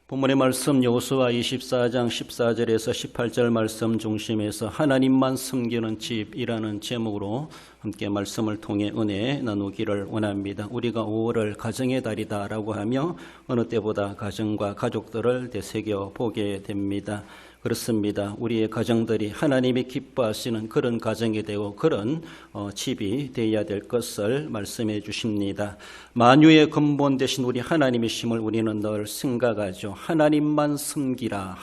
본문의 말씀 여호수아 24장 14절에서 18절 말씀 중심에서 하나님만 섬기는 집이라는 제목으로 함께 말씀을 통해 은혜 나누기를 원합니다. 우리가 5월을 가정의 달이다라고 하며 어느 때보다 가정과 가족들을 되새겨 보게 됩니다. 그렇습니다. 우리의 가정들이 하나님이 기뻐하시는 그런 가정이 되고 그런 집이 되어야 될 것을 말씀해 주십니다. 만유의 근본 되신 우리 하나님이심을 우리는 늘 생각하죠. 하나님만 섬기라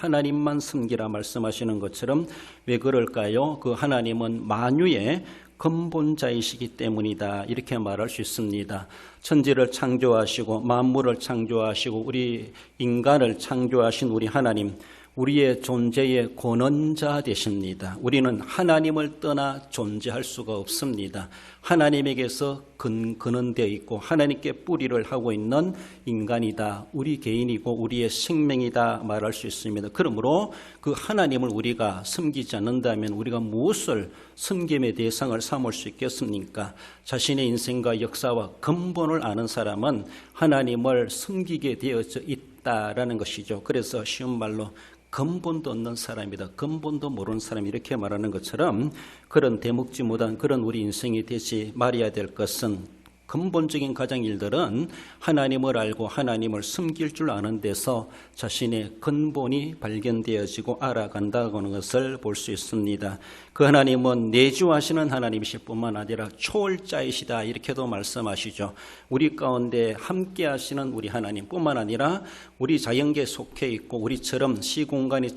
말씀하시는 것처럼 왜 그럴까요? 그 하나님은 만유의 근본자이시기 때문이다 이렇게 말할 수 있습니다. 천지를 창조하시고 만물을 창조하시고 우리 인간을 창조하신 우리 하나님, 우리의 존재의 권원자 되십니다. 우리는 하나님을 떠나 존재할 수가 없습니다. 하나님에게서 근원되어 있고 하나님께 뿌리를 하고 있는 인간이다. 우리 개인이고 우리의 생명이다 말할 수 있습니다. 그러므로 그 하나님을 우리가 섬기지 않는다면 우리가 무엇을 섬김의 대상을 삼을 수 있겠습니까? 자신의 인생과 역사와 근본을 아는 사람은 하나님을 섬기게 되어져 있다라는 것이죠. 그래서 쉬운 말로 근본도 없는 사람이다. 근본도 모르는 사람 이렇게 말하는 것처럼 그런 대목지 못한 그런 우리 인생이 되지 말아야 될 것은 근본적인 가정 일들은 하나님을 알고 하나님을 섬길 줄 아는 데서 자신의 근본이 발견되어지고 알아간다고 하는 것을 볼 수 있습니다. 그 하나님은 내주하시는 하나님이실 뿐만 아니라 초월자이시다 이렇게도 말씀하시죠. 우리 가운데 함께 하시는 우리 하나님뿐만 아니라 우리 자연계에 속해 있고 우리처럼 시공간이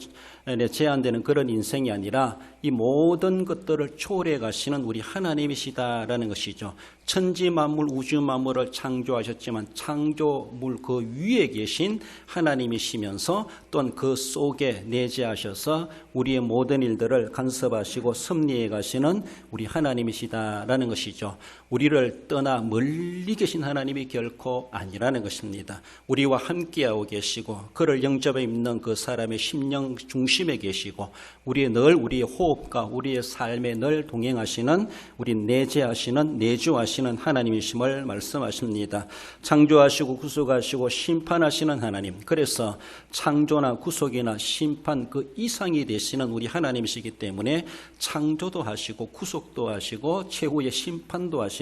제한되는 그런 인생이 아니라 이 모든 것들을 초월해 가시는 우리 하나님이시다라는 것이죠. 천지 만물 우주 만물을 창조하셨지만 창조물 그 위에 계신 하나님이시면서 또한 그 속에 내재하셔서 우리의 모든 일들을 간섭하시고 섭리해 가시는 우리 하나님이시다라는 것이죠. 우리를 떠나 멀리 계신 하나님이 결코 아니라는 것입니다. 우리와 함께하고 계시고 그를 영접해 있는 그 사람의 심령 중심에 계시고 우리의 호흡과 우리의 삶에 늘 동행하시는 우리 내재하시는 내주하시는 하나님이심을 말씀하십니다. 창조하시고 구속하시고 심판하시는 하나님, 그래서 창조나 구속이나 심판 그 이상이 되시는 우리 하나님이시기 때문에 창조도 하시고 구속도 하시고 최후의 심판도 하시는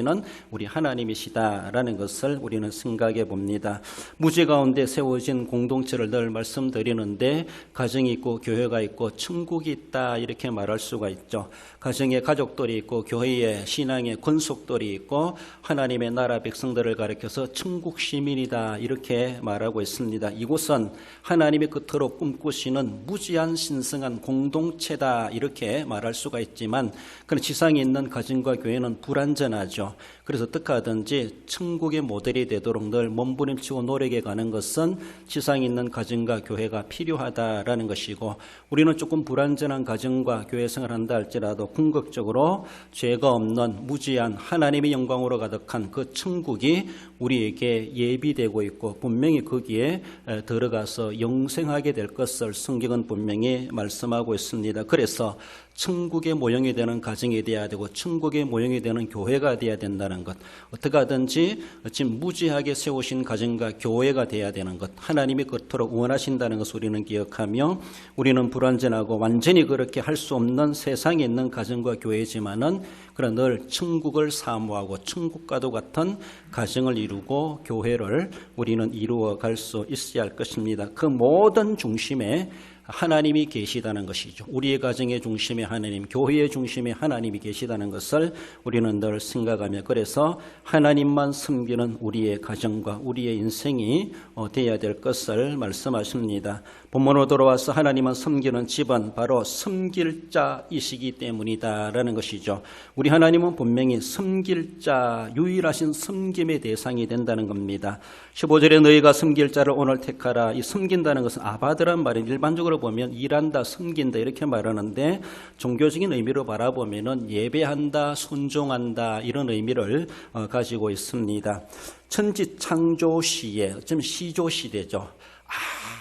우리 하나님이시다라는 것을 우리는 생각해 봅니다. 무지 가운데 세워진 공동체를 늘 말씀드리는데 가정이 있고 교회가 있고 천국이 있다 이렇게 말할 수가 있죠. 가정에 가족들이 있고 교회에 신앙의 권속들이 있고 하나님의 나라 백성들을 가리켜서 천국 시민이다 이렇게 말하고 있습니다. 이곳은 하나님의 끝으로 꿈꾸시는 무지한 신성한 공동체다 이렇게 말할 수가 있지만 그런 지상에 있는 가정과 교회는 불완전하죠. 그래서 어떻게 하든지 천국의 모델이 되도록 늘 몸부림치고 노력해 가는 것은 지상에 있는 가정과 교회가 필요하다라는 것이고 우리는 조금 불완전한 가정과 교회 생활을 한다 할지라도 궁극적으로 죄가 없는 무지한 하나님의 영광으로 가득한 그 천국이 우리에게 예비되고 있고 분명히 거기에 들어가서 영생하게 될 것을 성경은 분명히 말씀하고 있습니다. 그래서 천국의 모형이 되는 가정이 되어야 되고 천국의 모형이 되는 교회가 되어야 된다는 것, 어떻게 하든지 지금 무지하게 세우신 가정과 교회가 되어야 되는 것, 하나님이 그토록 원하신다는 것을 우리는 기억하며 우리는 불완전하고 완전히 그렇게 할 수 없는 세상에 있는 가정과 교회지만은 그러나 늘 천국을 사모하고 천국과도 같은 가정을 이루고 교회를 우리는 이루어 갈 수 있어야 할 것입니다. 그 모든 중심에 하나님이 계시다는 것이죠. 우리의 가정의 중심에 하나님, 교회의 중심에 하나님이 계시다는 것을 우리는 늘 생각하며 그래서 하나님만 섬기는 우리의 가정과 우리의 인생이 되어야 될 것을 말씀하십니다. 본문으로 돌아와서 하나님만 섬기는 집은 바로 섬길 자이시기 때문이다라는 것이죠. 우리 하나님은 분명히 섬길 자, 유일하신 섬김의 대상이 된다는 겁니다. 15절에 너희가 섬길 자를 오늘 택하라. 이 섬긴다는 것은 아바드란 말은 일반적으로 보면 일한다, 섬긴다 이렇게 말하는데 종교적인 의미로 바라보면은 예배한다, 순종한다 이런 의미를 가지고 있습니다. 천지 창조 시에 좀 시조 시대죠.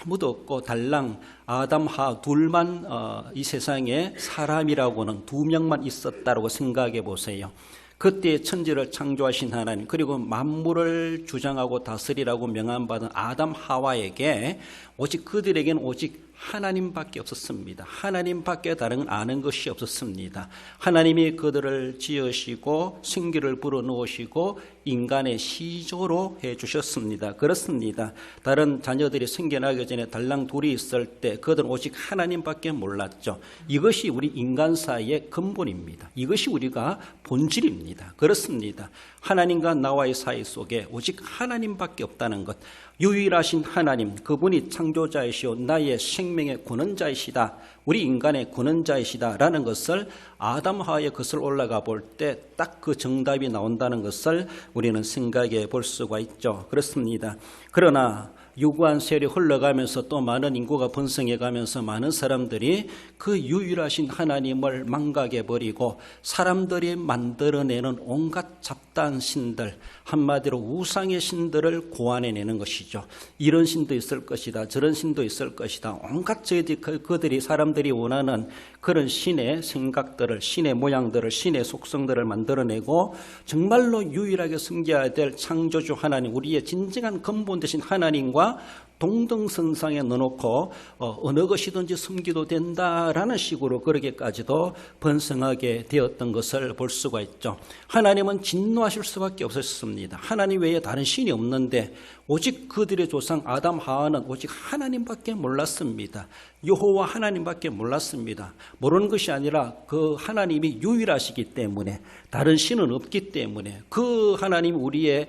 아무도 없고 달랑 아담 하 둘만 이 세상에 사람이라고는 두 명만 있었다고 생각해 보세요. 그때 천지를 창조하신 하나님, 그리고 만물을 주장하고 다스리라고 명함받은 아담 하와에게 오직 그들에게는 오직 하나님밖에 없었습니다. 하나님밖에 다른 아는 것이 없었습니다. 하나님이 그들을 지으시고 생기를 불어넣으시고 인간의 시조로 해주셨습니다. 그렇습니다. 다른 자녀들이 생겨나기 전에 달랑 둘이 있을 때 그들은 오직 하나님밖에 몰랐죠. 이것이 우리 인간사의 근본입니다. 이것이 우리가 본질입니다. 그렇습니다. 하나님과 나와의 사이 속에 오직 하나님밖에 없다는 것, 유일하신 하나님, 그분이 창조자이시오 나의 생명의 구원자이시다, 우리 인간의 구원자이시다라는 것을 아담 하와의 것을 올라가 볼 때 딱 그 정답이 나온다는 것을 우리는 생각해 볼 수가 있죠. 그렇습니다. 그러나 유구한 세월이 흘러가면서 또 많은 인구가 번성해 가면서 많은 사람들이 그 유일하신 하나님을 망각해버리고 사람들이 만들어내는 온갖 잡다한 신들, 한마디로 우상의 신들을 고안해내는 것이죠. 이런 신도 있을 것이다, 저런 신도 있을 것이다, 온갖 그들이 사람들이 원하는 그런 신의 생각들을, 신의 모양들을, 신의 속성들을 만들어내고 정말로 유일하게 섬겨야 될 창조주 하나님, 우리의 진정한 근본 되신 하나님과 동등선상에 넣어놓고 어느 것이든지 섬기도 된다라는 식으로 그렇게까지도 번성하게 되었던 것을 볼 수가 있죠. 하나님은 진노하실 수밖에 없었습니다. 하나님 외에 다른 신이 없는데 오직 그들의 조상 아담 하와는 오직 하나님밖에 몰랐습니다. 여호와 하나님밖에 몰랐습니다. 모르는 것이 아니라 그 하나님이 유일하시기 때문에, 다른 신은 없기 때문에, 그 하나님 우리의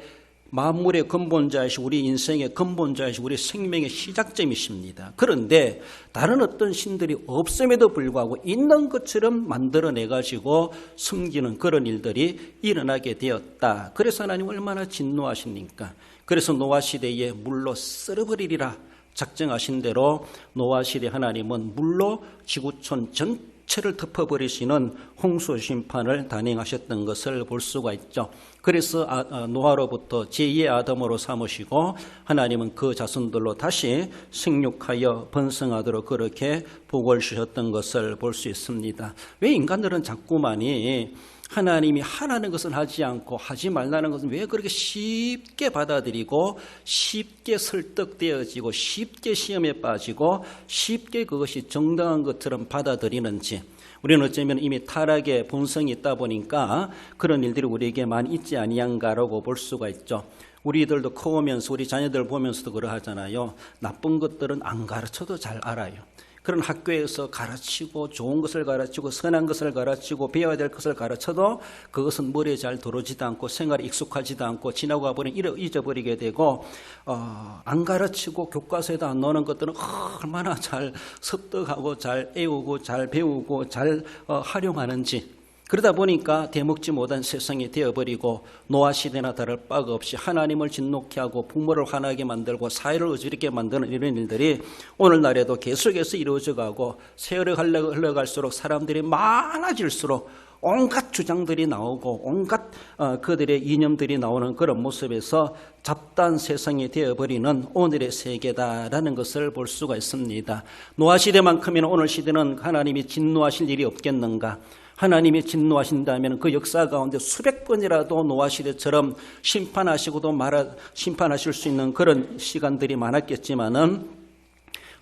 만물의 근본자이시고 우리 인생의 근본자이시고 우리 생명의 시작점이십니다. 그런데 다른 어떤 신들이 없음에도 불구하고 있는 것처럼 만들어내가지고 숨기는 그런 일들이 일어나게 되었다. 그래서 하나님 얼마나 진노하십니까? 그래서 노아 시대에 물로 썰어버리리라 작정하신 대로 노아 시대 하나님은 물로 지구촌 전체를 덮어버리시는 홍수 심판을 단행하셨던 것을 볼 수가 있죠. 그래서 노아로부터 제2의 아담으로 삼으시고 하나님은 그 자손들로 다시 생육하여 번성하도록 그렇게 복을 주셨던 것을 볼 수 있습니다. 왜 인간들은 자꾸만이 하나님이 하라는 것은 하지 않고 하지 말라는 것은 왜 그렇게 쉽게 받아들이고 쉽게 설득되어지고 쉽게 시험에 빠지고 쉽게 그것이 정당한 것처럼 받아들이는지, 우리는 어쩌면 이미 타락의 본성이 있다 보니까 그런 일들이 우리에게 많이 있지 아니한가라고 볼 수가 있죠. 우리들도 커오면서 우리 자녀들 보면서도 그러하잖아요. 나쁜 것들은 안 가르쳐도 잘 알아요. 그런 학교에서 가르치고 좋은 것을 가르치고 선한 것을 가르치고 배워야 될 것을 가르쳐도 그것은 머리에 잘 들어오지도 않고 생활에 익숙하지도 않고 지나고 가버리면 잊어버리게 되고, 안 가르치고 교과서에도 안 나오는 것들은 얼마나 잘 습득하고 잘 애우고 잘 배우고 잘 활용하는지, 그러다 보니까 대먹지 못한 세상이 되어버리고 노아 시대나 다를 바가 없이 하나님을 진노케 하고 부모를 화나게 만들고 사회를 어지럽게 만드는 이런 일들이 오늘날에도 계속해서 이루어져가고 세월이 흘러갈수록 사람들이 많아질수록 온갖 주장들이 나오고 온갖 그들의 이념들이 나오는 그런 모습에서 잡다한 세상이 되어버리는 오늘의 세계다라는 것을 볼 수가 있습니다. 노아 시대만큼이나 오늘 시대는 하나님이 진노하실 일이 없겠는가? 하나님이 진노하신다면 그 역사 가운데 수백 번이라도 노아 시대처럼 심판하실 수 있는 그런 시간들이 많았겠지만은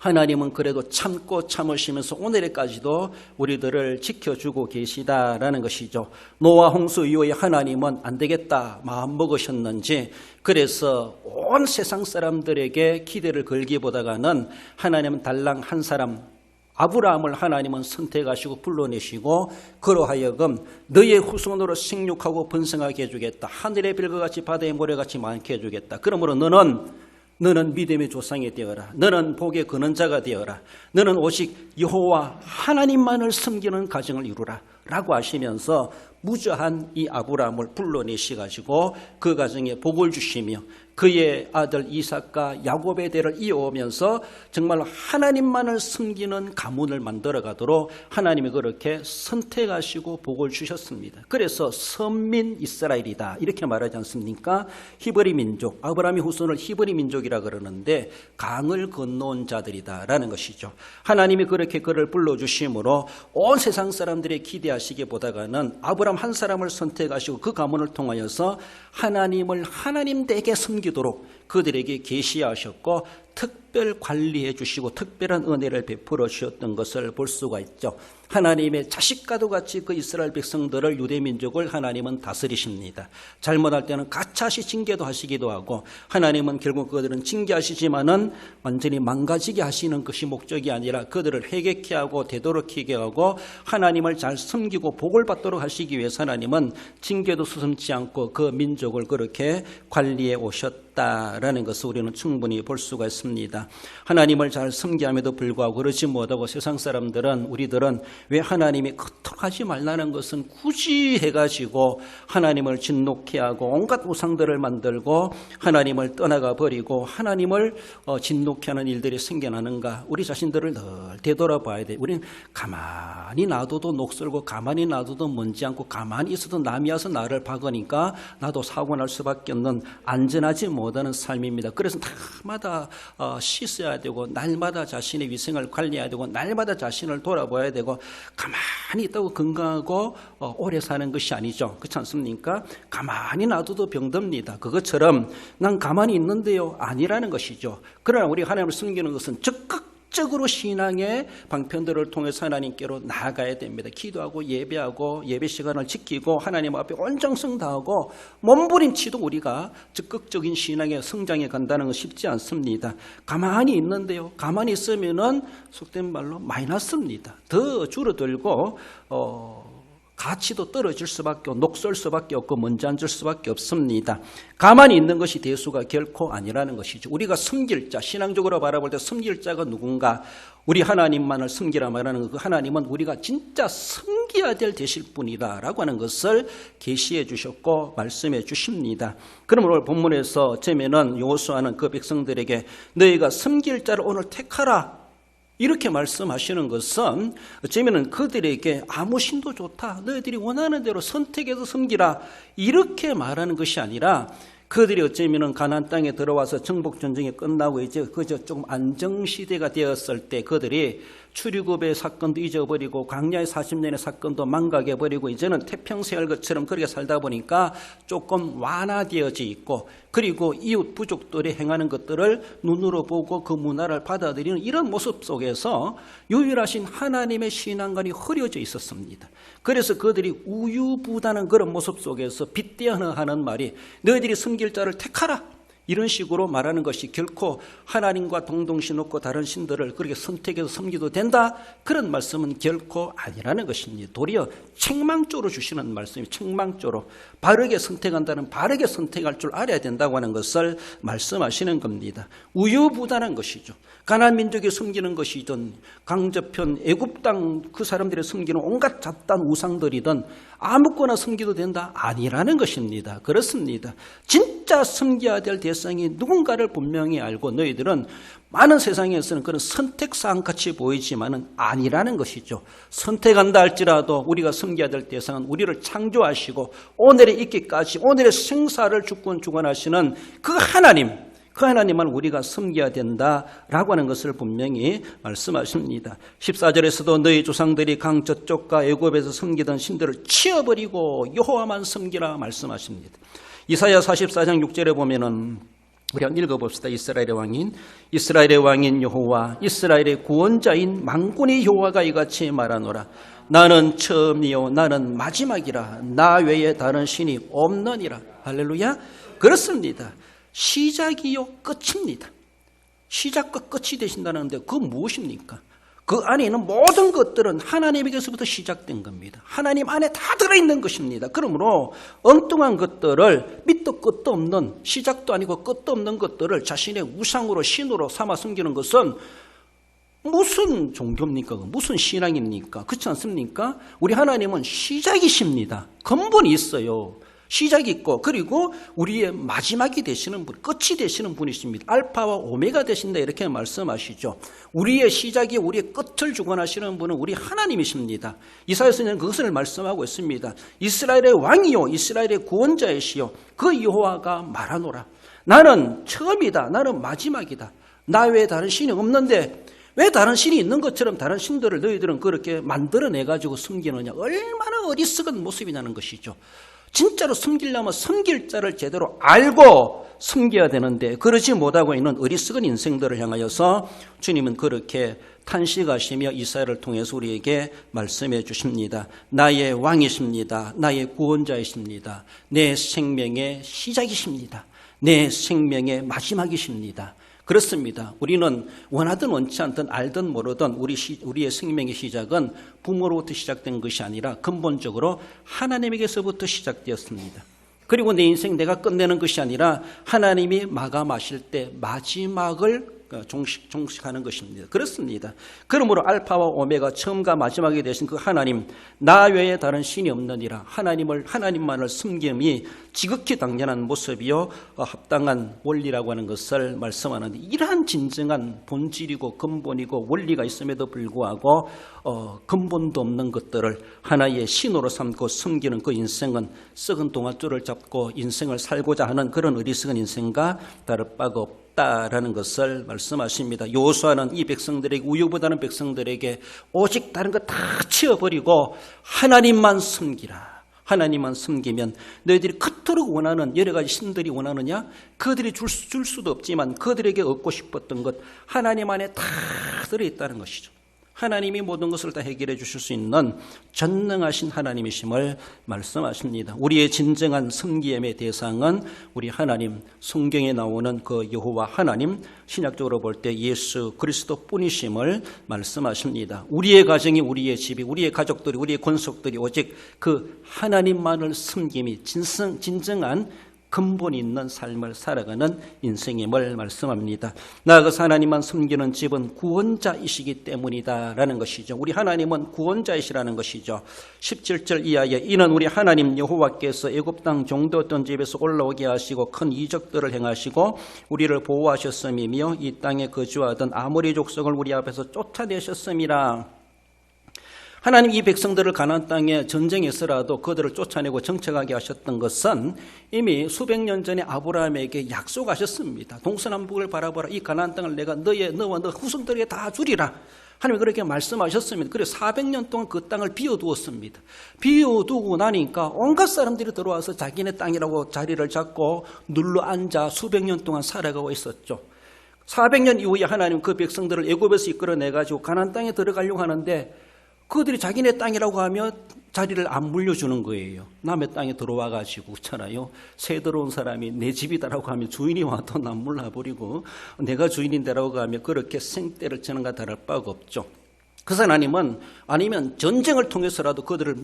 하나님은 그래도 참고 참으시면서 오늘까지도 우리들을 지켜주고 계시다라는 것이죠. 노아 홍수 이후에 하나님은 안 되겠다 마음먹으셨는지, 그래서 온 세상 사람들에게 기대를 걸기보다는 하나님은 달랑 한 사람 아브라함을 하나님은 선택하시고 불러내시고 그로 하여금 너의 후손으로 생육하고 번성하게 해주겠다. 하늘의 별과 같이 바다의 모래같이 많게 해주겠다. 그러므로 너는 믿음의 조상이 되어라. 너는 복의 근원자가 되어라. 너는 오직 여호와 하나님만을 섬기는 가정을 이루라 라고 하시면서 무저한 이 아브라함을 불러내시가지고 그 가정에 복을 주시며 그의 아들 이삭과 야곱의 대를 이어오면서 정말 하나님만을 섬기는 가문을 만들어 가도록 하나님이 그렇게 선택하시고 복을 주셨습니다. 그래서 선민 이스라엘이다 이렇게 말하지 않습니까? 히브리 민족, 아브라함의 후손을 히브리 민족이라 그러는데 강을 건너온 자들이다라는 것이죠. 하나님이 그렇게 그를 불러주심으로 온 세상 사람들이 기대하시기보다는 아브라함 한 사람을 선택하시고 그 가문을 통하여서 하나님을 하나님되게 섬기도록 그들에게 계시하셨고 특별 관리해 주시고 특별한 은혜를 베풀어 주셨던 것을 볼 수가 있죠. 하나님의 자식과도 같이 그 이스라엘 백성들을, 유대 민족을 하나님은 다스리십니다. 잘못할 때는 가차시 징계도 하시기도 하고, 하나님은 결국 그들은 징계하시지만은 완전히 망가지게 하시는 것이 목적이 아니라 그들을 회개케 하고 되도록히게 하고 하나님을 잘 섬기고 복을 받도록 하시기 위해서 하나님은 징계도 수슴지 않고 그 민족을 그렇게 관리해 오셨다라는 것을 우리는 충분히 볼 수가 있습니다. 하나님을 잘 섬기함에도 불구하고 그러지 못하고 세상 사람들은, 우리들은 왜 하나님이 그토록 하지 말라는 것은 굳이 해가지고 하나님을 진노케 하고 온갖 우상들을 만들고 하나님을 떠나가 버리고 하나님을 진노케 하는 일들이 생겨나는가? 우리 자신들을 늘 되돌아봐야 돼. 우리는 가만히 놔둬도 녹슬고 가만히 놔둬도 먼지 않고 가만히 있어도 남이 와서 나를 박으니까 나도 사고 날 수밖에 없는 안전하지 못하는 삶입니다. 그래서 날마다 씻어야 되고 날마다 자신의 위생을 관리해야 되고 날마다 자신을 돌아봐야 되고 가만히 있다고 건강하고 오래 사는 것이 아니죠. 그렇지 않습니까? 가만히 놔둬도 병듭니다. 그것처럼 난 가만히 있는데요 아니라는 것이죠. 그러나 우리 하나님을 섬기는 것은 적극적으로 신앙의 방편들을 통해서 하나님께로 나아가야 됩니다. 기도하고 예배하고 예배 시간을 지키고 하나님 앞에 온정성 다하고 몸부림치도 우리가 적극적인 신앙의 성장에 간다는 건 쉽지 않습니다. 가만히 있는데요. 가만히 있으면은 속된 말로 마이너스입니다. 더 줄어들고 가치도 떨어질 수밖에 없고 녹슬 수밖에 없고 먼지 앉을 수밖에 없습니다. 가만히 있는 것이 대수가 결코 아니라는 것이죠. 우리가 섬길 자, 신앙적으로 바라볼 때 섬길 자가 누군가? 우리 하나님만을 섬기라 말하는 그 하나님은 우리가 진짜 섬겨야 될 되실 분이다라고 하는 것을 계시해 주셨고 말씀해 주십니다. 그러면 오늘 본문에서 어쩌면은 여호수아는 그 백성들에게 너희가 섬길 자를 오늘 택하라 이렇게 말씀하시는 것은 어쩌면 그들에게 아무 신도 좋다, 너희들이 원하는 대로 선택해서 섬기라 이렇게 말하는 것이 아니라 그들이 어쩌면 가나안 땅에 들어와서 정복 전쟁이 끝나고 이제 그저 조금 안정 시대가 되었을 때 그들이 출애굽의 사건도 잊어버리고 광야의 40년의 사건도 망각해버리고 이제는 태평생활 것처럼 그렇게 살다 보니까 조금 완화되어져 있고 그리고 이웃 부족들이 행하는 것들을 눈으로 보고 그 문화를 받아들이는 이런 모습 속에서 유일하신 하나님의 신앙관이 흐려져 있었습니다. 그래서 그들이 우유부단한 그런 모습 속에서 빗대어나 하는 말이 너희들이 섬길 자를 택하라 이런 식으로 말하는 것이 결코 하나님과 동동시 놓고 다른 신들을 그렇게 선택해서 섬기도 된다 그런 말씀은 결코 아니라는 것입니다. 도리어 책망조로 주시는 말씀이 책망조로 바르게 선택한다는 바르게 선택할 줄 알아야 된다고 하는 것을 말씀하시는 겁니다. 우유부단한 것이죠. 가나안 민족이 섬기는 것이든 강저편 애굽 땅 그 사람들이 섬기는 온갖 잡다한 우상들이든 아무거나 섬기도 된다 아니라는 것입니다. 그렇습니다. 진짜 섬겨야 될 대상이 누군가를 분명히 알고 너희들은 많은 세상에서는 그런 선택사항같이 보이지만은 아니라는 것이죠. 선택한다 할지라도 우리가 섬겨야 될 대상은 우리를 창조하시고 오늘에 있기까지 오늘의 생사를 주권하시는 그 하나님만 우리가 섬겨야 된다라고 하는 것을 분명히 말씀하십니다. 14절에서도 너희 조상들이 강 저쪽과 애굽에서 섬기던 신들을 치워버리고 여호와만 섬기라 말씀하십니다. 이사야 44장 6절에 보면은 우리 한번 읽어봅시다. 이스라엘의 왕인 여호와 이스라엘의 구원자인 만군의 여호와가 이같이 말하노라. 나는 처음이요 나는 마지막이라 나 외에 다른 신이 없느니라. 할렐루야. 그렇습니다. 시작이요 끝입니다. 시작과 끝이 되신다는데 그 무엇입니까? 그 안에 있는 모든 것들은 하나님에게서부터 시작된 겁니다. 하나님 안에 다 들어있는 것입니다. 그러므로 엉뚱한 것들을 밑도 끝도 없는 시작도 아니고 끝도 없는 것들을 자신의 우상으로 신으로 삼아 섬기는 것은 무슨 종교입니까? 무슨 신앙입니까? 그렇지 않습니까? 우리 하나님은 시작이십니다. 근본이 있어요. 시작이 있고 그리고 우리의 마지막이 되시는 분, 끝이 되시는 분이십니다. 알파와 오메가 되신다 이렇게 말씀하시죠. 우리의 시작이 우리의 끝을 주관하시는 분은 우리 하나님이십니다. 이사야서는 그것을 말씀하고 있습니다. 이스라엘의 왕이요 이스라엘의 구원자이시요 그 여호와가 말하노라. 나는 처음이다. 나는 마지막이다. 나 외에 다른 신이 없는데 왜 다른 신이 있는 것처럼 다른 신들을 너희들은 그렇게 만들어내가지고 숨기느냐. 얼마나 어리석은 모습이냐는 것이죠. 진짜로 숨기려면 숨길 자를 제대로 알고 숨겨야 되는데 그러지 못하고 있는 어리석은 인생들을 향하여서 주님은 그렇게 탄식하시며 이사야를 통해서 우리에게 말씀해 주십니다. 나의 왕이십니다. 나의 구원자이십니다. 내 생명의 시작이십니다. 내 생명의 마지막이십니다. 그렇습니다. 우리는 원하든 원치 않든 알든 모르든 우리의 생명의 시작은 부모로부터 시작된 것이 아니라 근본적으로 하나님에게서부터 시작되었습니다. 그리고 내 인생 내가 끝내는 것이 아니라 하나님이 마감하실 때 마지막을 종식하는 것입니다. 그렇습니다. 그러므로 알파와 오메가 처음과 마지막이 되신 그 하나님, 나 외에 다른 신이 없느니라. 하나님만을 숨김이 지극히 당연한 모습이요 합당한 원리라고 하는 것을 말씀하는데, 이러한 진정한 본질이고 근본이고 원리가 있음에도 불구하고 근본도 없는 것들을 하나의 신으로 삼고 숨기는 그 인생은 썩은 동아줄을 잡고 인생을 살고자 하는 그런 어리석은 인생과 다를 바가 없다라는 것을 말씀하십니다. 여호수아는 이 백성들에게, 우유보다는 백성들에게 오직 다른 거 다 치워버리고 하나님만 숨기라. 하나님만 숨기면 너희들이 그토록 원하는 여러 가지 신들이 원하느냐? 그들이 줄 수도 없지만 그들에게 얻고 싶었던 것 하나님 안에 다 들어있다는 것이죠. 하나님이 모든 것을 다 해결해 주실 수 있는 전능하신 하나님이심을 말씀하십니다. 우리의 진정한 섬김의 대상은 우리 하나님, 성경에 나오는 그 여호와 하나님, 신약적으로 볼 때 예수 그리스도 뿐이심을 말씀하십니다. 우리의 가정이, 우리의 집이, 우리의 가족들이, 우리의 권속들이 오직 그 하나님만을 섬김이 진정한 근본이 있는 삶을 살아가는 인생임을 말씀합니다. 나아가서 하나님만 섬기는 집은 구원자이시기 때문이다라는 것이죠. 우리 하나님은 구원자이시라는 것이죠. 17절 이하에 이는 우리 하나님 여호와께서 애굽 땅 종되었던 집에서 올라오게 하시고 큰 이적들을 행하시고 우리를 보호하셨음이며 이 땅에 거주하던 아모리 족속을 우리 앞에서 쫓아내셨음이라. 하나님 이 백성들을 가나안 땅에 전쟁에서라도 그들을 쫓아내고 정착하게 하셨던 것은 이미 수백 년 전에 아브라함에게 약속하셨습니다. 동서남북을 바라보라. 이 가나안 땅을 내가 너와 너 후손들에게 다 주리라. 하나님이 그렇게 말씀하셨습니다. 그래서 400년 동안 그 땅을 비워두었습니다. 비워두고 나니까 온갖 사람들이 들어와서 자기네 땅이라고 자리를 잡고 눌러앉아 수백 년 동안 살아가고 있었죠. 400년 이후에 하나님 그 백성들을 애굽에서 이끌어내가지고 가나안 땅에 들어가려고 하는데 그들이 자기네 땅이라고 하면 자리를 안 물려주는 거예요. 남의 땅에 들어와가지고 있잖아요. 새 들어온 사람이 내 집이다라고 하면 주인이 와도 난 몰라버리고 내가 주인인데라고 하면 그렇게 생떼를 치는 것 다를 바가 없죠. 그 하나님은 아니면 전쟁을 통해서라도 그들을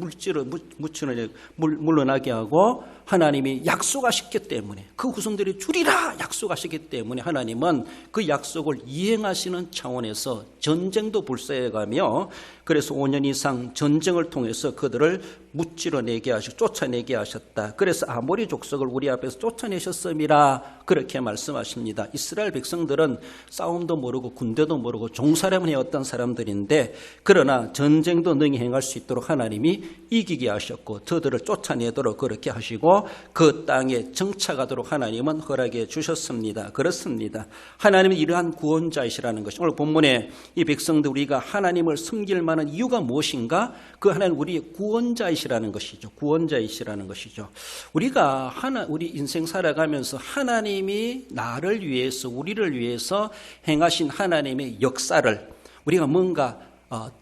물러나게 하고 하나님이 약속하셨기 때문에 그 후손들이 주리라 약속하셨기 때문에 하나님은 그 약속을 이행하시는 차원에서 전쟁도 불사해가며 그래서 5년 이상 전쟁을 통해서 그들을 무찌러내게 하시고 쫓아내게 하셨다. 그래서 아모리 족속을 우리 앞에서 쫓아내셨음이라 그렇게 말씀하십니다. 이스라엘 백성들은 싸움도 모르고 군대도 모르고 종사람을 해왔던 사람들인데 그러나 전쟁도 능히 행할 수 있도록 하나님이 이기게 하셨고 저들을 쫓아내도록 그렇게 하시고 그 땅에 정착하도록 하나님은 허락해 주셨습니다. 그렇습니다. 하나님은 이러한 구원자이시라는 것이 오늘 본문에 이 백성들 우리가 하나님을 섬길 만한 이유가 무엇인가? 그 하나님 우리의 구원자이시라는 것이죠. 구원자이시라는 것이죠. 우리가 우리 인생 살아가면서 하나님이 나를 위해서 우리를 위해서 행하신 하나님의 역사를 우리가 뭔가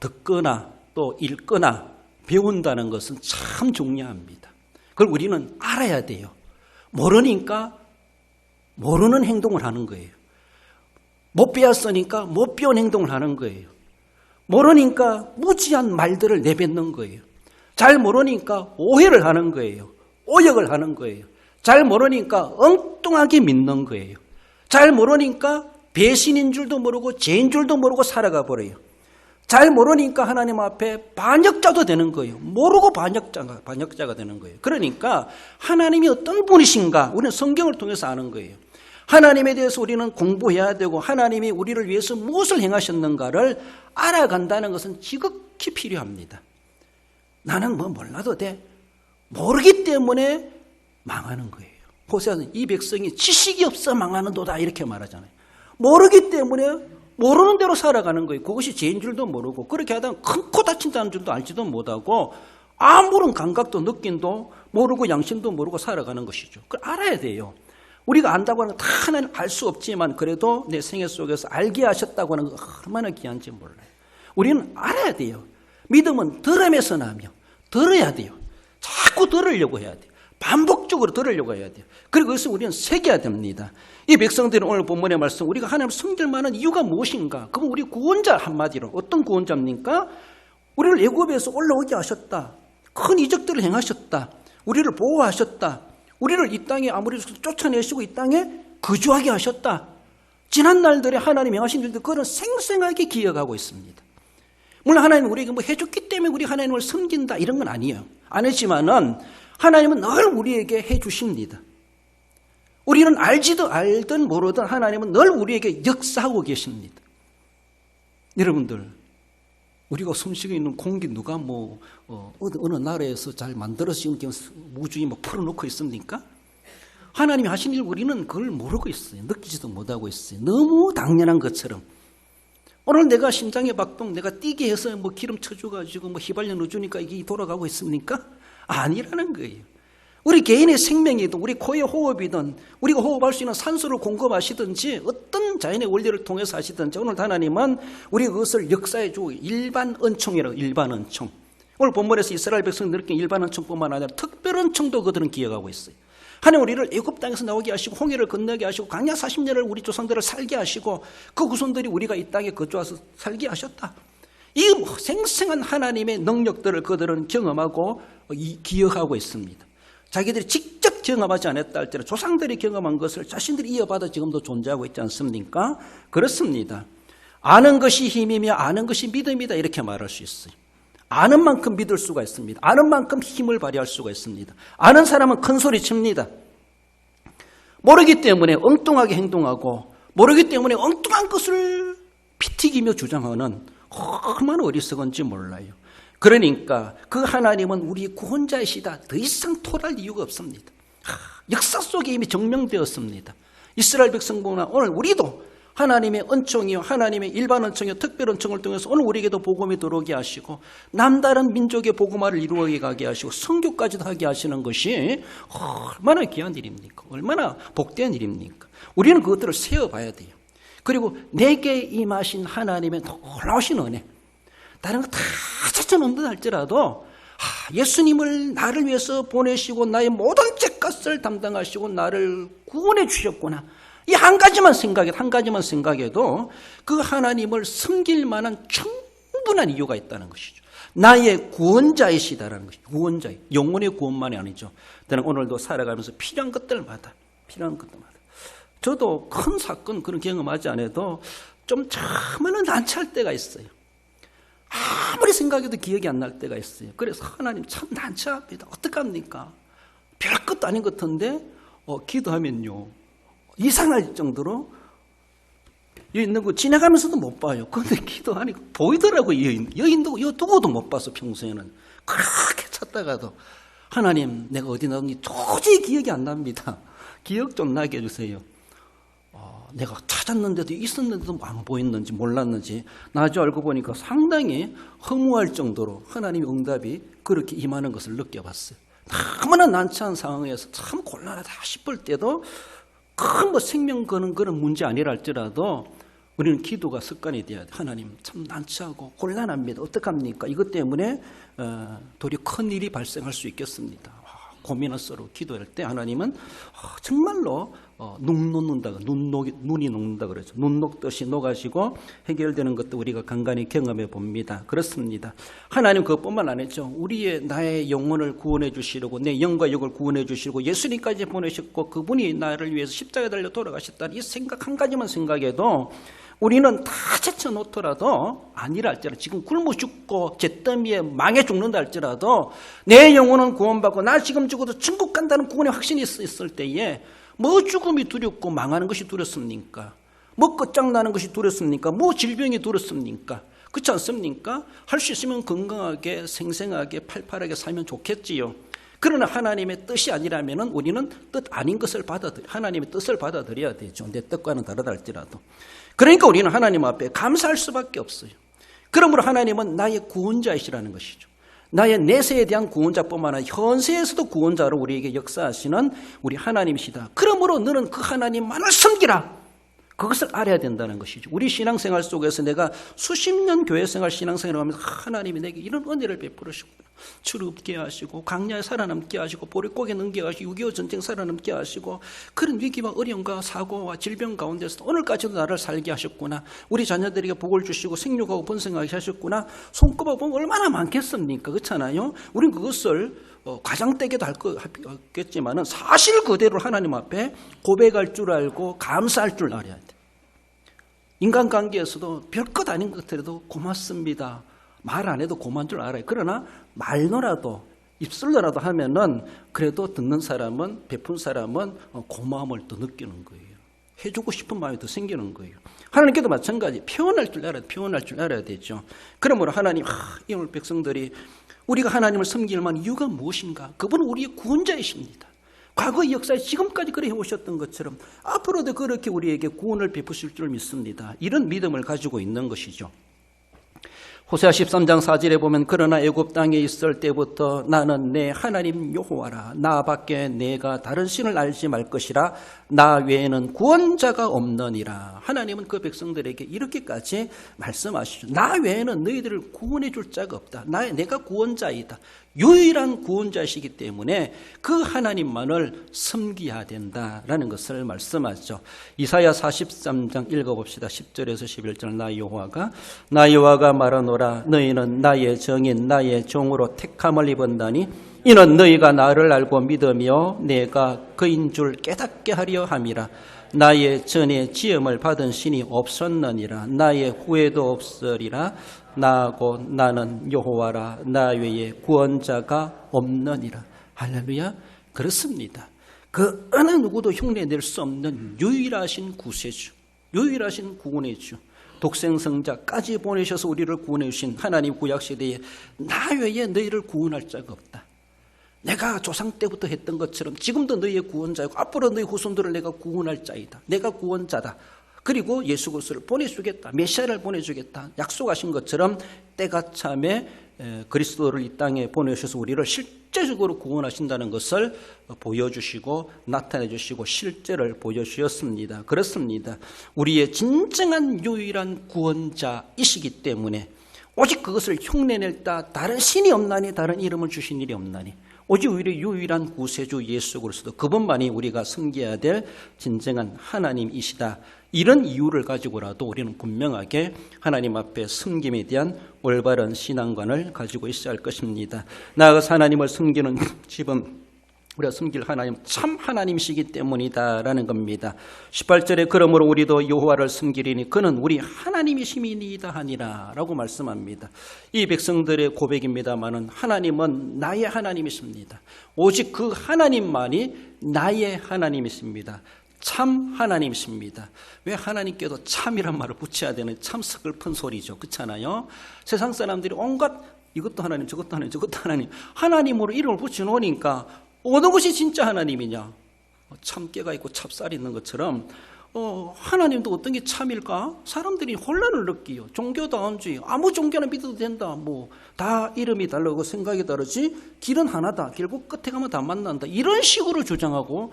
듣거나 또 읽거나 배운다는 것은 참 중요합니다. 그걸 우리는 알아야 돼요. 모르니까 모르는 행동을 하는 거예요. 못 배웠으니까 못 배운 행동을 하는 거예요. 모르니까 무지한 말들을 내뱉는 거예요. 잘 모르니까 오해를 하는 거예요. 오역을 하는 거예요. 잘 모르니까 엉뚱하게 믿는 거예요. 잘 모르니까 배신인 줄도 모르고 죄인 줄도 모르고 살아가 버려요. 잘 모르니까 하나님 앞에 반역자도 되는 거예요. 모르고 반역자가 되는 거예요. 그러니까 하나님이 어떤 분이신가 우리는 성경을 통해서 아는 거예요. 하나님에 대해서 우리는 공부해야 되고 하나님이 우리를 위해서 무엇을 행하셨는가를 알아간다는 것은 지극히 필요합니다. 나는 뭐 몰라도 돼. 모르기 때문에 망하는 거예요. 호세아는 이 백성이 지식이 없어 망하는도다 이렇게 말하잖아요. 모르기 때문에 모르는 대로 살아가는 거예요. 그것이 죄인 줄도 모르고 그렇게 하다가 큰 코 다친다는 줄도 알지도 못하고 아무런 감각도 느낌도 모르고 양심도 모르고 살아가는 것이죠. 그걸 알아야 돼요. 우리가 안다고 하는 건 다 하나는 알 수 없지만 그래도 내 생애 속에서 알게 하셨다고 하는 거 얼마나 귀한지 몰라요. 우리는 알아야 돼요. 믿음은 들음에서 나며 들어야 돼요. 자꾸 들으려고 해야 돼요. 반복적으로 들으려고 해야 돼요. 그리고 그것을 우리는 새겨야 됩니다. 이 백성들은 오늘 본문의 말씀 우리가 하나님을 섬길 만한 이유가 무엇인가? 그건 우리 구원자 한마디로 어떤 구원자입니까? 우리를 애굽에서 올라오게 하셨다. 큰 이적들을 행하셨다. 우리를 보호하셨다. 우리를 이 땅에 아무리 쫓아내시고 이 땅에 거주하게 하셨다. 지난 날들에 하나님 행하신 일들 그런 생생하게 기억하고 있습니다. 물론 하나님은 우리에게 뭐 해줬기 때문에 우리 하나님을 섬긴다 이런 건 아니에요. 아니지만은 하나님은 늘 우리에게 해주십니다. 우리는 알든 모르든 하나님은 늘 우리에게 역사하고 계십니다. 여러분들 우리가 숨쉬고 있는 공기 누가 어느 나라에서 잘 만들어서 우주에 풀어놓고 있습니까? 하나님이 하신 일 우리는 그걸 모르고 있어요. 느끼지도 못하고 있어요. 너무 당연한 것처럼. 오늘 내가 심장의 박동 내가 뛰게 해서 기름 쳐줘가지고 휘발유 넣어주니까 이게 돌아가고 있습니까? 아니라는 거예요. 우리 개인의 생명이든 우리 코의 호흡이든 우리가 호흡할 수 있는 산소를 공급하시든지 어떤 자연의 원리를 통해서 하시든지 오늘 하나님은 우리가 그것을 역사해 주고 일반 은총이라고 일반 은총. 오늘 본문에서 이스라엘 백성들이 느낀 일반 은총뿐만 아니라 특별 은총도 그들은 기억하고 있어요. 하나님 우리를 애굽 땅에서 나오게 하시고 홍해를 건너게 하시고 광야 40년을 우리 조상들을 살게 하시고 그 후손들이 우리가 이 땅에 거주해서 살게 하셨다. 이 생생한 하나님의 능력들을 그들은 경험하고 기억하고 있습니다. 자기들이 직접 경험하지 않았다 할지라도 조상들이 경험한 것을 자신들이 이어받아 지금도 존재하고 있지 않습니까? 그렇습니다. 아는 것이 힘이며 아는 것이 믿음이다 이렇게 말할 수 있어요. 아는 만큼 믿을 수가 있습니다. 아는 만큼 힘을 발휘할 수가 있습니다. 아는 사람은 큰 소리 칩니다. 모르기 때문에 엉뚱하게 행동하고 모르기 때문에 엉뚱한 것을 피튀기며 주장하는 얼마나 어리석은지 몰라요. 그러니까 그 하나님은 우리 구원자이시다. 더 이상 토할 이유가 없습니다. 역사 속에 이미 증명되었습니다. 이스라엘 백성보나 오늘 우리도 하나님의 은총이요 하나님의 일반 은총이요 특별 은총을 통해서 오늘 우리에게도 복음이 들어오게 하시고 남다른 민족의 복음화를 이루어가게 가게 하시고 선교까지도 하게 하시는 것이 얼마나 귀한 일입니까? 얼마나 복된 일입니까? 우리는 그것들을 세어봐야 돼요. 그리고 내게 임하신 하나님의 놀라우신 은혜 다른 거 다 찾아놓는다 할지라도 예수님을 나를 위해서 보내시고 나의 모든 죄값을 담당하시고 나를 구원해 주셨구나. 이 한 가지만 생각해도 그 하나님을 섬길 만한 충분한 이유가 있다는 것이죠. 나의 구원자이시다라는 것이죠. 구원자, 영혼의 구원만이 아니죠. 저는 오늘도 살아가면서 필요한 것들마다 저도 큰 사건 그런 경험하지 않아도 좀 참으면 난처할 때가 있어요. 아무리 생각해도 기억이 안 날 때가 있어요. 그래서 하나님 참 난처합니다. 어떡합니까? 별것도 아닌 것 같은데 기도하면요 이상할 정도로 여기 있는 거 지나가면서도 못 봐요. 그런데 기도하니까 보이더라고요. 여인도 두고도 못 봐서 평소에는 그렇게 찾다가도 하나님 내가 어디 나왔는지 도저히 기억이 안 납니다. 기억 좀 나게 해주세요. 내가 찾았는데도 있었는데도 안 보였는지 몰랐는지 나중에 알고 보니까 상당히 허무할 정도로 하나님의 응답이 그렇게 임하는 것을 느껴봤어요. 너무나 난처한 상황에서 참 곤란하다 싶을 때도 큰 생명 거는 그런 문제 아니라 할지라도 우리는 기도가 습관이 돼야 돼. 하나님 참 난처하고 곤란합니다. 어떡합니까? 이것 때문에 도리어 큰 일이 발생할 수 있겠습니다. 고민을 서로 기도할 때 하나님은 정말로 눈이 녹는다 그러죠. 눈 녹듯이 녹아지고 해결되는 것도 우리가 간간히 경험해 봅니다. 그렇습니다. 하나님 그것뿐만 아니죠. 나의 영혼을 구원해 주시려고 내 영과 육을 구원해 주시려고 예수님까지 보내셨고 그분이 나를 위해서 십자가에 달려 돌아가셨다. 이 생각 한 가지만 생각해도 우리는 다 제쳐놓더라도 아니라 할지라도 지금 굶어 죽고 잿더미에 망해 죽는다 할지라도 내 영혼은 구원받고 나 지금 죽어도 천국 간다는 구원의 확신이 있을 때에 뭐 죽음이 두렵고 망하는 것이 두렵습니까? 뭐 끝장나는 것이 두렵습니까? 뭐 질병이 두렵습니까? 그렇지 않습니까? 할 수 있으면 건강하게 생생하게 팔팔하게 살면 좋겠지요. 그러나 하나님의 뜻이 아니라면 우리는 뜻 아닌 것을 하나님의 뜻을 받아들여야 되죠. 내 뜻과는 다르다 할지라도. 그러니까 우리는 하나님 앞에 감사할 수밖에 없어요. 그러므로 하나님은 나의 구원자이시라는 것이죠. 나의 내세에 대한 구원자뿐만 아니라 현세에서도 구원자로 우리에게 역사하시는 우리 하나님이시다. 그러므로 너는 그 하나님만을 섬기라. 그것을 알아야 된다는 것이죠. 우리 신앙생활 속에서 내가 수십 년 교회생활 신앙생활을 하면서 하나님이 내게 이런 은혜를 베풀으시구나. 주롭게 하시고 강야에 살아남게 하시고 보릿고개 넘겨가시고 6.25 전쟁 살아남게 하시고 그런 위기와 어려움과 사고와 질병 가운데서 오늘까지도 나를 살게 하셨구나. 우리 자녀들에게 복을 주시고 생육하고 번성하게 하셨구나. 손꼽아 보면 얼마나 많겠습니까? 그렇잖아요. 우리는 그것을 과장되게도 할겠지만은 사실 그대로 하나님 앞에 고백할 줄 알고 감사할 줄 알아야 돼. 인간관계에서도 별것 아닌 것 같아도 고맙습니다. 말 안 해도 고마운 줄 알아요. 그러나 말로라도 입술로라도 하면은 그래도 듣는 사람은 베푼 사람은 고마움을 더 느끼는 거예요. 해주고 싶은 마음이 더 생기는 거예요. 하나님께도 마찬가지. 표현할 줄 알아야 되죠. 그러므로 하나님, 이 오늘 백성들이 우리가 하나님을 섬길 만한 이유가 무엇인가? 그분은 우리의 구원자이십니다. 과거의 역사에 지금까지 그래 해오셨던 것처럼 앞으로도 그렇게 우리에게 구원을 베푸실 줄 믿습니다. 이런 믿음을 가지고 있는 것이죠. 호세아 13장 4절에 보면 그러나 애굽 땅에 있을 때부터 나는 내 하나님 여호와라. 나밖에 내가 다른 신을 알지 말 것이라. 나 외에는 구원자가 없느니라. 하나님은 그 백성들에게 이렇게까지 말씀하시죠. 나 외에는 너희들을 구원해 줄 자가 없다. 내가 구원자이다. 유일한 구원자이시기 때문에 그 하나님만을 섬겨야 된다라는 것을 말씀하죠. 이사야 43장 읽어봅시다. 10절에서 11절. 나 여호와가 말하노라. 너희는 나의 정인 나의 종으로 택함을 입었나니 이는 너희가 나를 알고 믿으며 내가 그인 줄 깨닫게 하려 함이라. 나의 전에 지음을 받은 신이 없었느니라. 나의 후에도 없으리라. 나하고 나는 여호와라. 나 외에 구원자가 없느니라. 할렐루야. 그렇습니다. 그 어느 누구도 흉내낼 수 없는 유일하신 구세주, 유일하신 구원의 주, 독생성자까지 보내셔서 우리를 구원해 주신 하나님 구약시대에 나 외에 너희를 구원할 자가 없다. 내가 조상 때부터 했던 것처럼 지금도 너희의 구원자이고 앞으로 너희 후손들을 내가 구원할 자이다. 내가 구원자다. 그리고 예수 그리스도를 보내주겠다. 메시아를 보내주겠다. 약속하신 것처럼 때가 참에 그리스도를 이 땅에 보내셔서 우리를 실제적으로 구원하신다는 것을 보여주시고 나타내 주시고 실제를 보여주셨습니다. 그렇습니다. 우리의 진정한 유일한 구원자이시기 때문에 오직 그것을 흉내낼다 다른 신이 없나니 다른 이름을 주신 일이 없나니 오직 우리의 유일한 구세주 예수 그리스도 그분만이 우리가 섬겨야 될 진정한 하나님이시다. 이런 이유를 가지고라도 우리는 분명하게 하나님 앞에 섬김에 대한 올바른 신앙관을 가지고 있어야 할 것입니다. 나아가서 하나님을 섬기는 집은 우리가 섬길 하나님 참 하나님이시기 때문이다라는 겁니다. 18절에 그러므로 우리도 여호와를 섬기리니 그는 우리 하나님이심이니이다 하니라 라고 말씀합니다. 이 백성들의 고백입니다마는 하나님은 나의 하나님이십니다. 오직 그 하나님만이 나의 하나님이십니다. 참 하나님이십니다. 왜 하나님께도 참이란 말을 붙여야 되는 참 서글픈 소리죠. 그렇잖아요. 세상 사람들이 온갖 이것도 하나님 저것도 하나님 저것도 하나님 하나님으로 이름을 붙여놓으니까 어느 것이 진짜 하나님이냐? 참깨가 있고 찹쌀이 있는 것처럼 하나님도 어떤 게 참일까? 사람들이 혼란을 느끼요. 종교다운주의 아무 종교나 믿어도 된다. 뭐 다 이름이 다르고 생각이 다르지 길은 하나다. 결국 끝에 가면 다 만난다. 이런 식으로 주장하고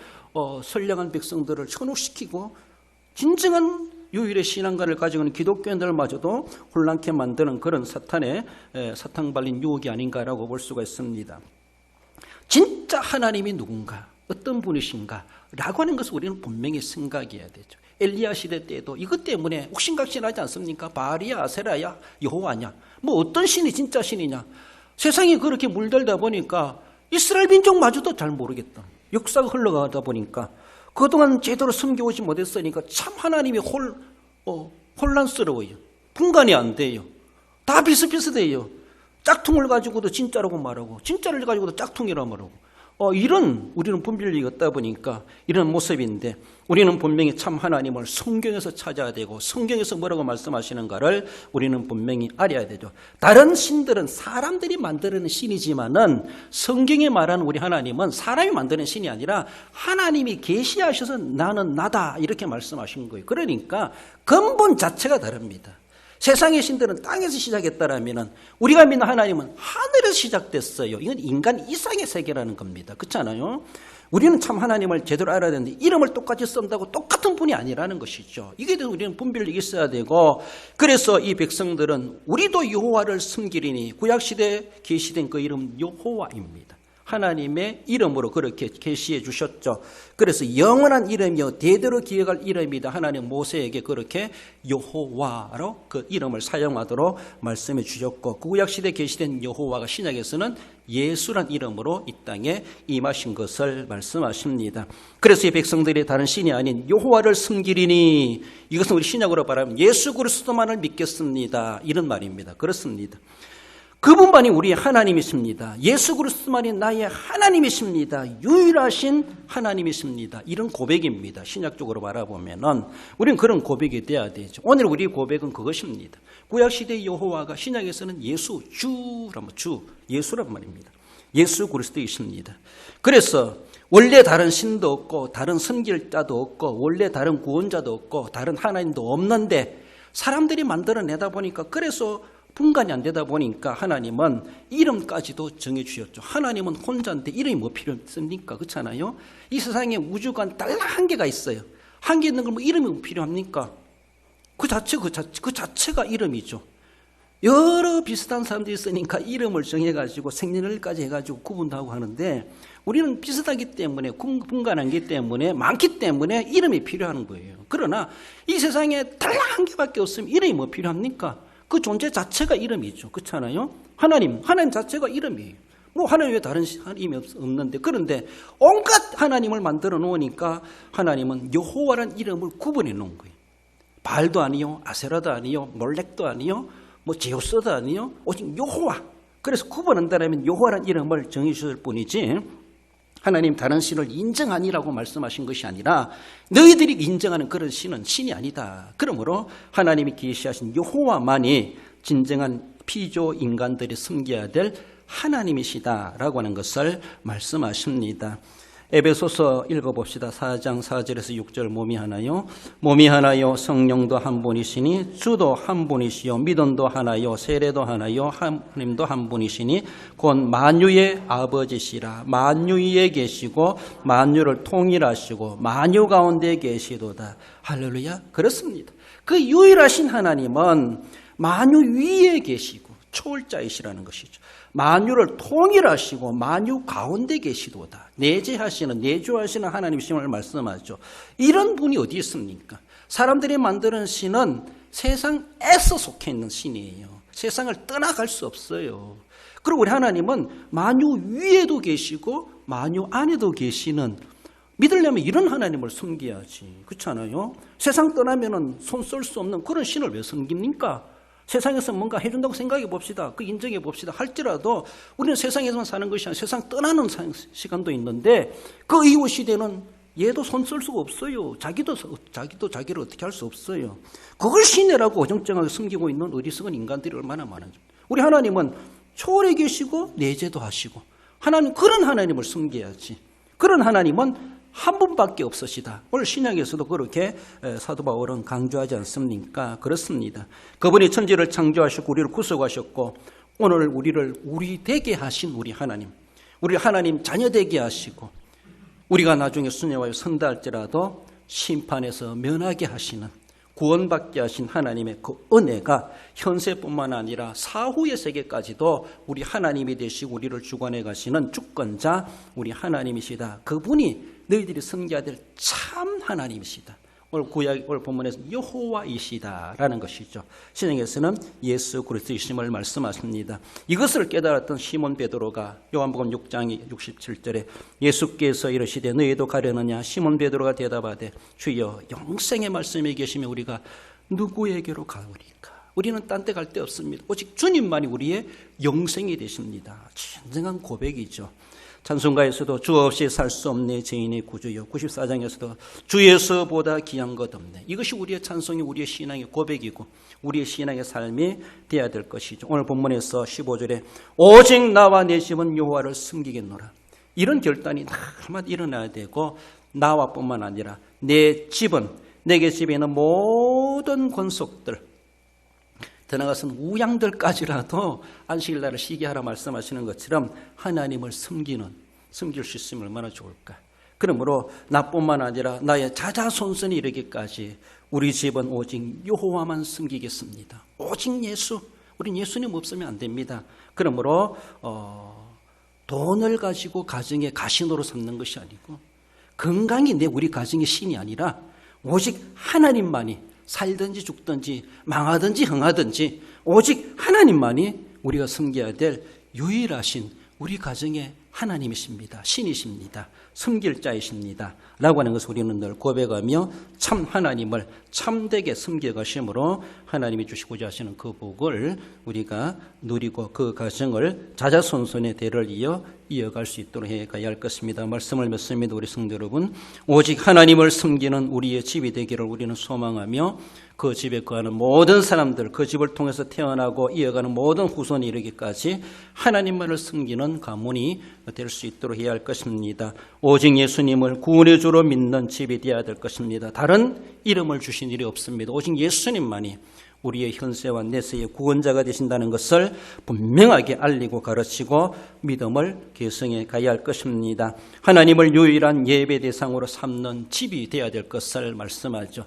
선량한 백성들을 현혹시키고 진정한 유일의 신앙관을 가지고 있는 기독교인들마저도 혼란케 만드는 그런 사탄 발린 유혹이 아닌가라고 볼 수가 있습니다. 진짜 하나님이 누군가, 어떤 분이신가 라고 하는 것을 우리는 분명히 생각해야 되죠. 엘리야 시대 때도 이것 때문에 옥신각신하지 않습니까? 바알이야, 아세라야, 여호와냐, 뭐 어떤 신이 진짜 신이냐. 세상이 그렇게 물들다 보니까 이스라엘 민족마저도 잘 모르겠다. 역사가 흘러가다 보니까 그동안 제대로 섬겨오지 못했으니까 참 하나님이 혼란스러워요. 분간이 안 돼요. 다 비슷비슷해요. 짝퉁을 가지고도 진짜라고 말하고 진짜를 가지고도 짝퉁이라고 말하고 이런 우리는 분별력이 없다 보니까 이런 모습인데 우리는 분명히 참 하나님을 성경에서 찾아야 되고 성경에서 뭐라고 말씀하시는가를 우리는 분명히 알아야 되죠. 다른 신들은 사람들이 만드는 신이지만은 성경에 말하는 우리 하나님은 사람이 만드는 신이 아니라 하나님이 계시하셔서 나는 나다 이렇게 말씀하신 거예요. 그러니까 근본 자체가 다릅니다. 세상의 신들은 땅에서 시작했다라면 우리가 믿는 하나님은 하늘에서 시작됐어요. 이건 인간 이상의 세계라는 겁니다. 그렇지 않아요? 우리는 참 하나님을 제대로 알아야 되는데 이름을 똑같이 쓴다고 똑같은 분이 아니라는 것이죠. 이게 우리는 분별력이 있어야 되고 그래서 이 백성들은 우리도 여호와를 섬기리니 구약시대에 계시된 그 이름은 여호와입니다. 하나님의 이름으로 그렇게 계시해 주셨죠. 그래서 영원한 이름이요 대대로 기억할 이름이다. 하나님 모세에게 그렇게 여호와로 그 이름을 사용하도록 말씀해 주셨고 구약시대에 계시된 여호와가 신약에서는 예수란 이름으로 이 땅에 임하신 것을 말씀하십니다. 그래서 이 백성들이 다른 신이 아닌 여호와를 섬기리니 이것은 우리 신약으로 말하면 예수 그리스도만을 믿겠습니다. 이런 말입니다. 그렇습니다. 그분만이 우리의 하나님이십니다. 예수 그리스도만이 나의 하나님이십니다. 유일하신 하나님이십니다. 이런 고백입니다. 신약적으로 바라보면은 우리는 그런 고백이 돼야 되죠. 오늘 우리 고백은 그것입니다. 구약시대의 여호와가 신약에서는 예수, 예수란 말입니다. 예수 그리스도이십니다. 그래서 원래 다른 신도 없고 다른 선길자도 없고 원래 다른 구원자도 없고 다른 하나님도 없는데 사람들이 만들어내다 보니까 그래서 분간이 안 되다 보니까 하나님은 이름까지도 정해주셨죠. 하나님은 혼자인데 이름이 뭐 필요 없습니까? 그렇잖아요. 이 세상에 우주관 딱 한계가 있어요. 한계 있는 걸 뭐 이름이 뭐 필요합니까? 그 자체가 이름이죠. 여러 비슷한 사람들이 있으니까 이름을 정해가지고 생년월일까지 해가지고 구분도 하고 하는데 우리는 비슷하기 때문에 분간하기 때문에 많기 때문에 이름이 필요한 거예요. 그러나 이 세상에 딱 한계밖에 없으면 이름이 뭐 필요합니까? 그 존재 자체가 이름이죠. 그렇잖아요. 하나님 자체가 이름이에요. 뭐 하나님 외에 다른 이름이 없는데 그런데 온갖 하나님을 만들어 놓으니까 하나님은 여호와라는 이름을 구분해 놓은 거예요. 발도 아니요, 아세라도 아니요, 몰렉도 아니요, 뭐 제우스도 아니요, 오직 여호와. 그래서 구분한다면 여호와라는 이름을 정해 주실 뿐이지 하나님 다른 신을 인정하니라고 말씀하신 것이 아니라 너희들이 인정하는 그런 신은 신이 아니다. 그러므로 하나님이 계시하신 여호와만이 진정한 피조 인간들이 섬겨야 될 하나님이시다라고 하는 것을 말씀하십니다. 에베소서 읽어봅시다. 4장 4절에서 6절 몸이 하나요. 몸이 하나요. 성령도 한 분이시니 주도 한 분이시요. 믿음도 하나요. 세례도 하나요. 하나님도 한 분이시니 곧 만유의 아버지시라. 만유 위에 계시고 만유를 통일하시고 만유 가운데 계시도다. 할렐루야. 그렇습니다. 그 유일하신 하나님은 만유 위에 계시고 초월자이시라는 것이죠. 만유를 통일하시고 만유 가운데 계시도다. 내주하시는 하나님이심을 말씀하죠. 이런 분이 어디 있습니까? 사람들이 만드는 신은 세상에서 속해 있는 신이에요. 세상을 떠나갈 수 없어요. 그리고 우리 하나님은 만유 위에도 계시고 만유 안에도 계시는 믿으려면 이런 하나님을 섬겨야지. 그렇지 않아요? 세상 떠나면 손 쓸 수 없는 그런 신을 왜 섬깁니까? 세상에서 뭔가 해준다고 생각해 봅시다. 그 인정해 봅시다. 할지라도 우리는 세상에서만 사는 것이 아니라 세상 떠나는 시간도 있는데 그 이후 시대는 얘도 손 쓸 수가 없어요. 자기도 자기를 어떻게 할 수 없어요. 그걸 신이라고 어정쩡하게 숨기고 있는 어리석은 인간들이 얼마나 많은지. 우리 하나님은 초월해 계시고 내재도 하시고 하나님 그런 하나님을 섬겨야지. 그런 하나님은 한 분밖에 없으시다. 오늘 신약에서도 그렇게 사도 바울은 강조하지 않습니까? 그렇습니다. 그분이 천지를 창조하셨고 우리를 구속하셨고 오늘 우리를 우리 되게 하신 우리 하나님, 우리 하나님 자녀 되게 하시고 우리가 나중에 수녀와요 선다 할지라도 심판에서 면하게 하시는 구원받게 하신 하나님의 그 은혜가 현세뿐만 아니라 사후의 세계까지도 우리 하나님이 되시고 우리를 주관해 가시는 주권자 우리 하나님이시다. 그분이 너희들이 섬겨야 될 참 하나님이시다. 오늘 본문에서는 여호와이시다라는 것이죠. 신약에서는 예수 그리스도이심을 말씀하십니다. 이것을 깨달았던 시몬 베드로가 요한복음 6장 67절에 예수께서 이르시되 너희도 가려느냐? 시몬 베드로가 대답하되 주여 영생의 말씀에 계시면 우리가 누구에게로 가오리까? 우리는 딴 데 갈 데 없습니다. 오직 주님만이 우리의 영생이 되십니다. 진정한 고백이죠. 찬송가에서도 주 없이 살 수 없네 죄인의 구주여, 94장에서도 주 예수보다 귀한 것 없네. 이것이 우리의 찬송이, 우리의 신앙의 고백이고 우리의 신앙의 삶이 되어야 될 것이죠. 오늘 본문에서 15절에 오직 나와 내 집은 여호와를 섬기겠노라. 이런 결단이 날마다 일어나야 되고, 나와 뿐만 아니라 내 집은, 내게 집에 있는 모든 권속들, 더 나아가서는 우양들까지라도 안식일날을 쉬게 하라 말씀하시는 것처럼 하나님을 섬길 수 있으면 얼마나 좋을까. 그러므로 나뿐만 아니라 나의 자자손손이 이르기까지 우리 집은 오직 여호와만 섬기겠습니다. 오직 예수, 우린 예수님 없으면 안 됩니다. 그러므로 돈을 가지고 가정의 가신으로 삼는 것이 아니고, 건강이 우리 가정의 신이 아니라 오직 하나님만이, 살든지 죽든지 망하든지 흥하든지 오직 하나님만이 우리가 섬겨야 될 유일하신 우리 가정의 하나님이십니다. 신이십니다. 섬길 자이십니다. 라고 하는 것을 우리는 늘 고백하며 참 하나님을 참되게 섬겨가심으로 하나님이 주시고자 하시는 그 복을 우리가 누리고 그 가정을 자자손손의 대를 이어갈 수 있도록 해가야 할 것입니다. 말씀을 맺습니다. 우리 성도 여러분, 오직 하나님을 섬기는 우리의 집이 되기를 우리는 소망하며 그 집에 거하는 모든 사람들, 그 집을 통해서 태어나고 이어가는 모든 후손이 이르기까지 하나님만을 섬기는 가문이 될 수 있도록 해야 할 것입니다. 오직 예수님을 구원의 주로 믿는 집이 되어야 될 것입니다. 다른 이름을 주신 일이 없습니다. 오직 예수님만이 우리의 현세와 내세의 구원자가 되신다는 것을 분명하게 알리고 가르치고 믿음을 계승해 가야 할 것입니다. 하나님을 유일한 예배 대상으로 삼는 집이 되어야 될 것을 말씀하죠.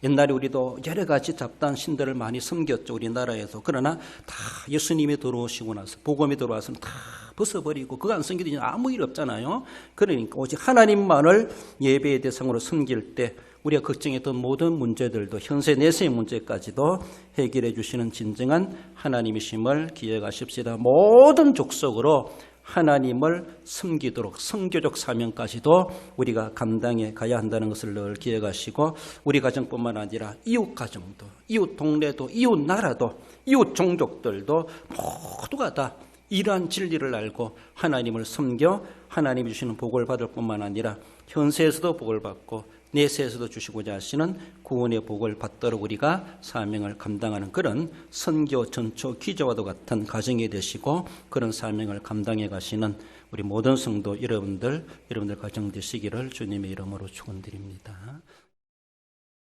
옛날에 우리도 여러 가지 잡다한 신들을 많이 섬겼죠. 우리나라에서. 그러나 다 예수님이 들어오시고 나서, 복음이 들어와서는 다 벗어버리고 그거 안 섬기더니 아무 일 없잖아요. 그러니까 오직 하나님만을 예배의 대상으로 섬길 때 우리가 걱정했던 모든 문제들도, 현세 내세의 문제까지도 해결해 주시는 진정한 하나님이심을 기억하십시다. 모든 족속으로 하나님을 섬기도록 선교적 사명까지도 우리가 감당해 가야 한다는 것을 늘 기억하시고, 우리 가정뿐만 아니라 이웃 가정도, 이웃 동네도, 이웃 나라도, 이웃 종족들도 모두가 다 이러한 진리를 알고 하나님을 섬겨 하나님이 주시는 복을 받을 뿐만 아니라 현세에서도 복을 받고 내세에서도 주시고자 하시는 구원의 복을 받도록 우리가 사명을 감당하는 그런 선교 전초 기저와도 같은 가정이 되시고, 그런 사명을 감당해 가시는 우리 모든 성도 여러분들 가정 되시기를 주님의 이름으로 축원드립니다.